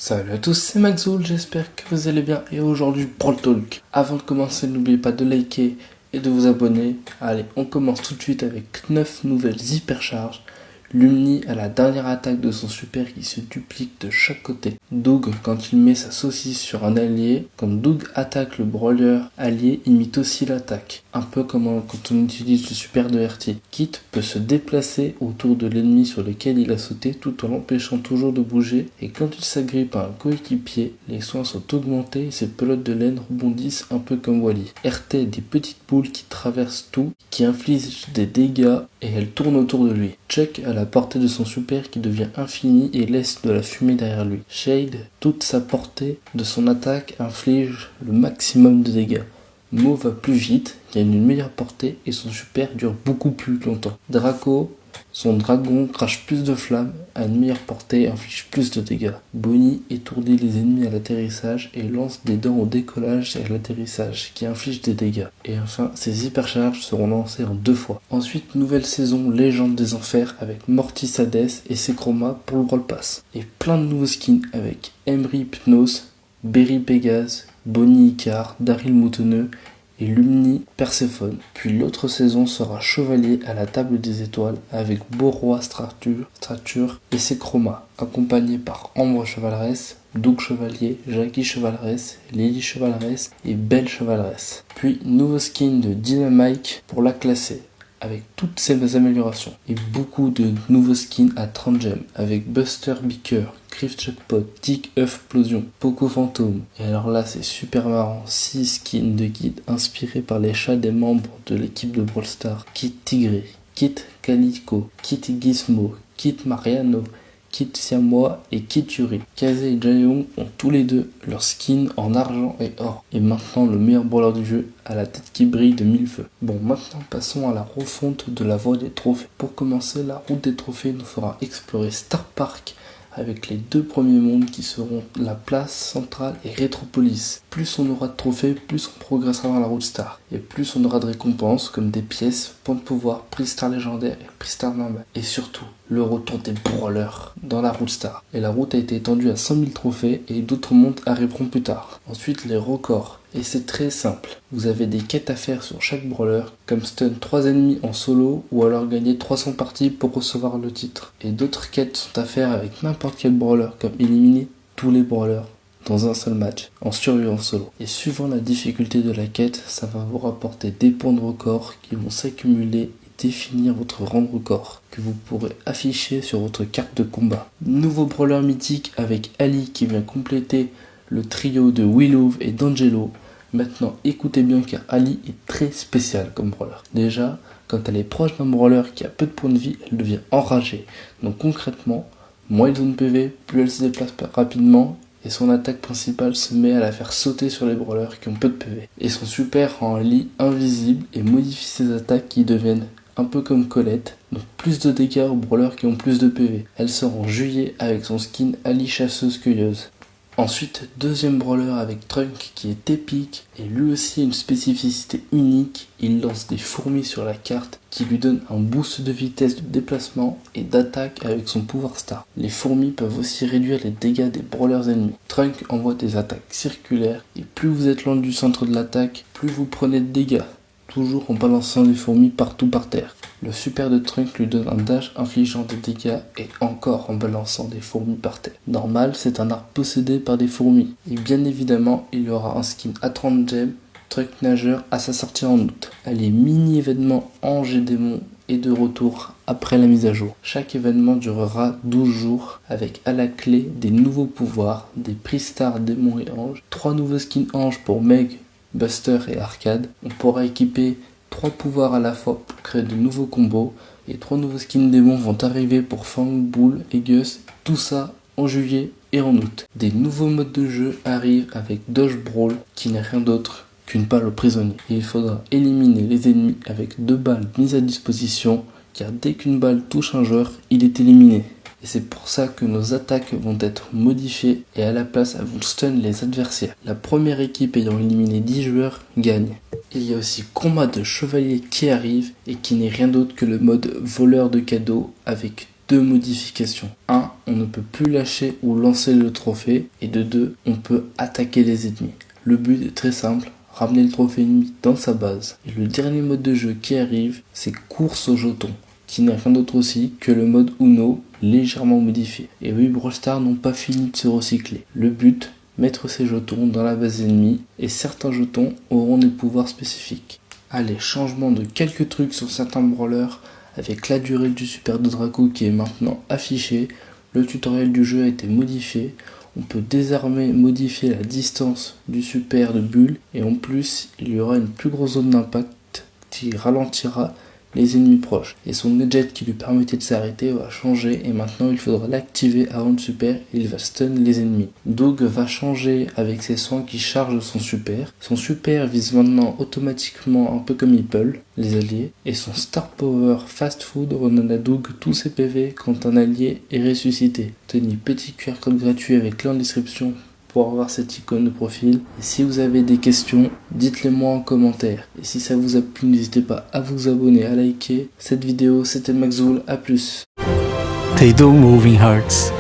Salut à tous, c'est Maxoul, j'espère que vous allez bien et aujourd'hui Brawl Talk. Avant de commencer, n'oubliez pas de liker et de vous abonner. Allez, on commence tout de suite avec 9 nouvelles hypercharges. Lumni a la dernière attaque de son super qui se duplique de chaque côté. Doug, quand il met sa saucisse sur un allié, quand Doug attaque le brawler allié, imite aussi l'attaque. Un peu comme quand on utilise le super de RT. Kit peut se déplacer autour de l'ennemi sur lequel il a sauté tout en l'empêchant toujours de bouger. Et quand il s'agrippe à un coéquipier, les soins sont augmentés et ses pelotes de laine rebondissent un peu comme Wally. RT est des petites boules qui traversent tout, qui infligent des dégâts et elles tournent autour de lui. Chuck a la portée de son super qui devient infini et laisse de la fumée derrière lui. Shade, toute sa portée de son attaque inflige le maximum de dégâts. Mo va plus vite, gagne une meilleure portée et son super dure beaucoup plus longtemps. Draco, son dragon crache plus de flammes, a une meilleure portée et inflige plus de dégâts. Bonnie étourdit les ennemis à l'atterrissage et lance des dents au décollage et à l'atterrissage qui infligent des dégâts. Et enfin, ces hypercharges seront lancées en 2 fois. Ensuite, nouvelle saison Légende des Enfers avec Mortis Hades et ses chromas pour le Brawl Pass. Et plein de nouveaux skins avec Emery Hypnose, Berry Pégase, Bonnie Icar, Daryl Moutoneux et Lumni Perséphone. Puis l'autre saison sera Chevalier à la table des étoiles avec Beauroi Strature et ses chromas, accompagné par Ambre Chevaleresse, Doug Chevalier, Jackie Chevaleresse, Lily Chevaleresse et Belle Chevaleresse. Puis nouveau skin de Dynamike pour la classer, avec toutes ces améliorations. Et beaucoup de nouveaux skins à 30 gemmes, avec Buster Beaker, Griff Jackpot, Tick Explosion, Poco Fantôme. Et alors là c'est super marrant, 6 skins de guide inspirés par les chats des membres de l'équipe de Brawl Stars. Kit Tigré, Kit Calico, Kit Gizmo, Kit Mariano, Kit Siamois et Kit Yuri. Kaze et Jaeyoung ont tous les deux leur skin en argent et or. Et maintenant le meilleur brawler du jeu a la tête qui brille de 1000 feux. Bon, maintenant passons à la refonte de la voie des trophées. Pour commencer, la route des trophées nous fera explorer Star Park avec les 2 premiers mondes qui seront la place centrale et Rétropolis. Plus on aura de trophées, plus on progressera dans la route star. Et plus on aura de récompenses comme des pièces, points de pouvoir, prix star légendaire et prix star normal. Et surtout, le retour des brawlers dans la route star. Et la route a été étendue à 100 000 trophées et d'autres mondes arriveront plus tard. Ensuite, les records. Et c'est très simple. Vous avez des quêtes à faire sur chaque brawler, comme stun 3 ennemis en solo ou alors gagner 300 parties pour recevoir le titre. Et d'autres quêtes sont à faire avec n'importe quel brawler, comme éliminer tous les brawlers dans un seul match, en survie en solo. Et suivant la difficulté de la quête, ça va vous rapporter des points de record qui vont s'accumuler et définir votre rang de record, que vous pourrez afficher sur votre carte de combat. Nouveau brawler mythique avec Ali qui vient compléter le trio de Willow et d'Angelo. Maintenant, écoutez bien car Ali est très spéciale comme brawler. Déjà, quand elle est proche d'un brawler qui a peu de points de vie, elle devient enragée. Donc concrètement, moins elle zone PV, plus elle se déplace rapidement et son attaque principale se met à la faire sauter sur les brawlers qui ont peu de PV. Et son super rend Ali invisible et modifie ses attaques qui deviennent un peu comme Colette, donc plus de dégâts aux brawlers qui ont plus de PV. Elle sort en juillet avec son skin Ali chasseuse-cueilleuse. Ensuite, deuxième brawler avec Trunk qui est épique et lui aussi une spécificité unique, il lance des fourmis sur la carte qui lui donnent un boost de vitesse de déplacement et d'attaque avec son pouvoir star. Les fourmis peuvent aussi réduire les dégâts des brawlers ennemis. Trunk envoie des attaques circulaires et plus vous êtes loin du centre de l'attaque, plus vous prenez de dégâts, toujours en balançant les fourmis partout par terre. Le super de Trunk lui donne un dash infligeant des dégâts et encore en balançant des fourmis par terre. Normal, c'est un arc possédé par des fourmis. Et bien évidemment, il y aura un skin à 30 gemmes, Trunk nageur à sa sortie en août. Les mini-événements Ange et Démon est de retour après la mise à jour. Chaque événement durera 12 jours avec à la clé des nouveaux pouvoirs, des prix stars Démon et Ange, 3 nouveaux skins Ange pour Meg, Buster et Arcade. On pourra équiper 3 pouvoirs à la fois pour créer de nouveaux combos et 3 nouveaux skins démons vont arriver pour Fang, Bull et Gus, tout ça en juillet et en août. Des nouveaux modes de jeu arrivent avec Dodge Brawl qui n'est rien d'autre qu'une balle au prisonnier. Et il faudra éliminer les ennemis avec 2 balles mises à disposition car dès qu'une balle touche un joueur, il est éliminé. Et c'est pour ça que nos attaques vont être modifiées et à la place elles vont stun les adversaires. La première équipe ayant éliminé 10 joueurs gagne. Il y a aussi combat de chevalier qui arrive et qui n'est rien d'autre que le mode voleur de cadeaux avec deux modifications. 1. On ne peut plus lâcher ou lancer le trophée. Et de 2. On peut attaquer les ennemis. Le but est très simple, ramener le trophée ennemi dans sa base. Et le dernier mode de jeu qui arrive, c'est course aux jetons, qui n'est rien d'autre aussi que le mode Uno légèrement modifié. Et oui, Brawl Stars n'ont pas fini de se recycler. Le but, mettre ces jetons dans la base ennemie, et certains jetons auront des pouvoirs spécifiques. Allez, changement de quelques trucs sur certains brawlers, avec la durée du super de Draco qui est maintenant affichée. Le tutoriel du jeu a été modifié. On peut désormais modifier la distance du super de Bull et en plus il y aura une plus grosse zone d'impact qui ralentira les ennemis proches. Et son gadget qui lui permettait de s'arrêter va changer et maintenant il faudra l'activer avant le super et il va stun les ennemis. Doug va changer avec ses soins qui chargent son super. Son super vise maintenant automatiquement un peu comme Meeple, les alliés. Et son Star Power Fast Food redonne à Doug tous ses PV quand un allié est ressuscité. Tenez, petit QR code gratuit avec lien en description pour avoir cette icône de profil. Et si vous avez des questions, dites-les moi en commentaire. Et si ça vous a plu, n'hésitez pas à vous abonner, à liker cette vidéo. C'était Maxoul, à plus. They do moving hearts.